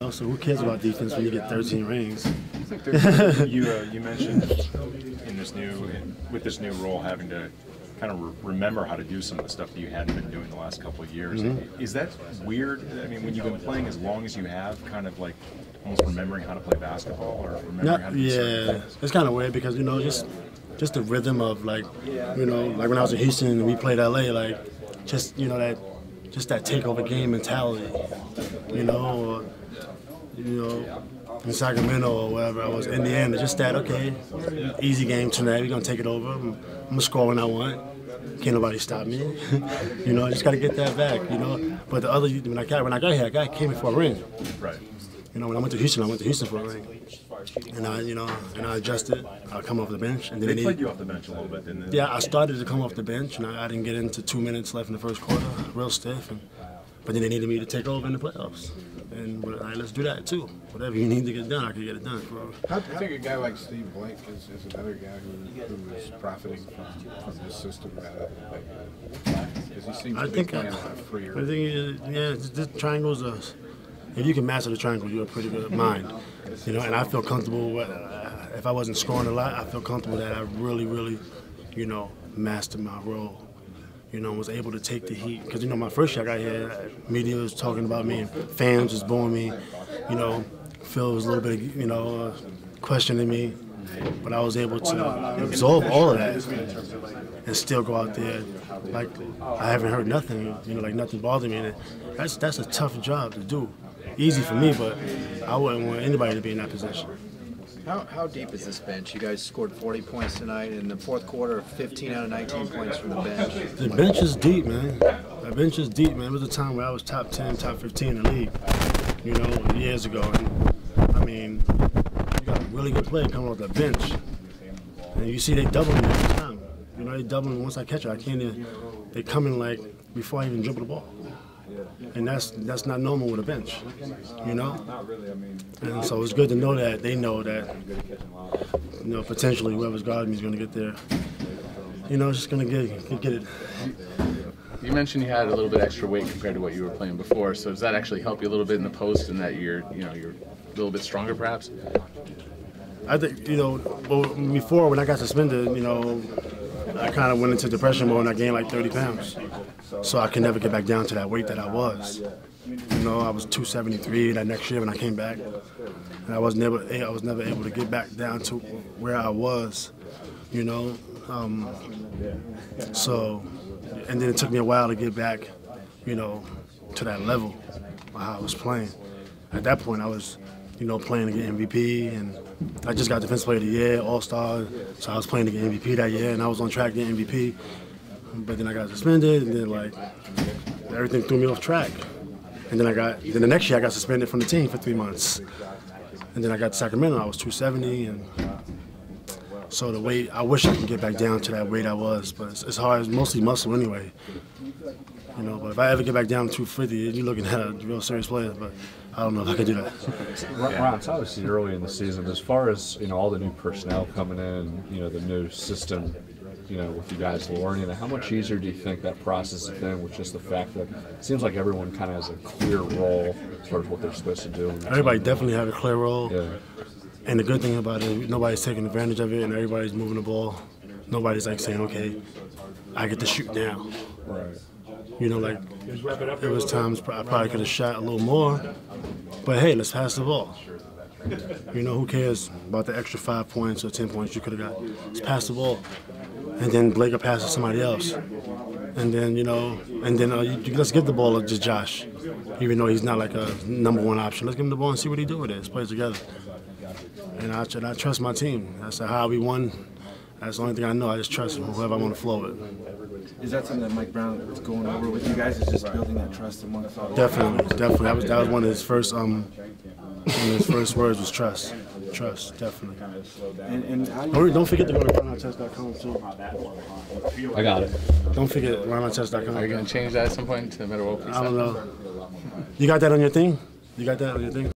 know, so who cares about defense when you get 13 rings? You mentioned with this new role having to kind of remember how to do some of the stuff that you hadn't been doing the last couple of years. Mm-hmm. Is that weird? I mean, when you've been playing as long as you have, kind of like almost remembering how to play basketball or remembering how to do certain things? It's kind of weird because, you know, just the rhythm of, like, you know, like when I was in Houston and we played LA, like, just, you know, that takeover game mentality, you know, in Sacramento or wherever I was, Indiana, just that, okay, easy game tonight, we're going to take it over, I'm going to score when I want, can't nobody stop me, you know, I just got to get that back, you know, but when I got here, a guy came in for a ring. Right. You know, when I went to Houston for a ring. And I adjusted. I come off the bench, and then they played you off the bench a little bit, didn't they? Yeah, I started to come off the bench, and I didn't get into 2 minutes left in the first quarter, real stiff. But then they needed me to take over in the playoffs, and all right, let's do that too. Whatever you need to get done, I can get it done. I think a guy like Steve Blake is another guy who is profiting from this system. Because he seems to be playing a lot freer. I think, yeah, the triangles are. If you can master the triangle, you're a pretty good mind. You know, and I feel comfortable with, if I wasn't scoring a lot, I feel comfortable that I really, really, you know, mastered my role. You know, was able to take the heat. Because, you know, my first year I got here, media was talking about me and fans was booing me. You know, Phil was a little bit, you know, questioning me. But I was able to absorb all of that and still go out there like I haven't heard nothing, you know, like nothing bothered me. And that's a tough job to do. Easy for me, but I wouldn't want anybody to be in that position. How deep is this bench? You guys scored 40 points tonight. In the fourth quarter, 15 out of 19 points from the bench. The bench is deep, man. The bench is deep, man. It was a time where I was top 10, top 15 in the league, you know, years ago. And, I mean, you got a really good player coming off the bench. And you see they double me every time. You know, they double me once I catch it. I can't even, they come in like before I even dribble the ball. And that's not normal with a bench, you know? And so it's good to know that they know that, you know, potentially whoever's guarding me is going to get there. You know, just going to get it. You mentioned you had a little bit extra weight compared to what you were playing before, so does that actually help you a little bit in the post and that you're a little bit stronger perhaps? I think, you know, well, before when I got suspended, you know, I kind of went into depression mode and I gained like 30 pounds. So I could never get back down to that weight that I was. You know, I was 273 that next year when I came back. And I was never able to get back down to where I was, you know. So, and then it took me a while to get back, you know, to that level of how I was playing. At that point, I was, you know, playing to get MVP, and I just got Defensive Player of the Year, All-Star, so I was playing to get MVP that year, and I was on track to get MVP. But then I got suspended, and then like everything threw me off track. And then the next year I got suspended from the team for 3 months. And then I got to Sacramento, I was 270, and so the weight, I wish I could get back down to that weight I was, but it's hard, it's mostly muscle anyway. You know, but if I ever get back down to 250, you're looking at a real serious player, but I don't know if I can do that. Ron, it's obviously early in the season. As far as, you know, all the new personnel coming in, you know, the new system, you know, with you guys learning, how much easier do you think that process has been with just the fact that it seems like everyone kind of has a clear role as far as what they're supposed to do? Everybody definitely have a clear role. Yeah. And the good thing about it, nobody's taking advantage of it and everybody's moving the ball. Nobody's like saying, okay, I get to shoot now. Right. You know, like, there was times I probably could have shot a little more, but hey, let's pass the ball. You know, who cares about the extra 5 points or 10 points you could have got? Let's pass the ball. And then Blake will pass to somebody else. And then, you know, let's give the ball to Josh, even though he's not like a #1 option. Let's give him the ball and see what he do with it. Let's play together. And I trust my team. That's how we won. That's the only thing I know. I just trust whoever I'm on the floor with. Is that something that Mike Brown was going over with you guys? Is just building that trust among us all? Definitely. That was one of his first words was trust. Trust, definitely. And don't forget to go to runoutest.com too. I got it. Don't forget runoutest.com. Are you going to change that at some point to Metta? I don't know. You got that on your thing? You got that on your thing?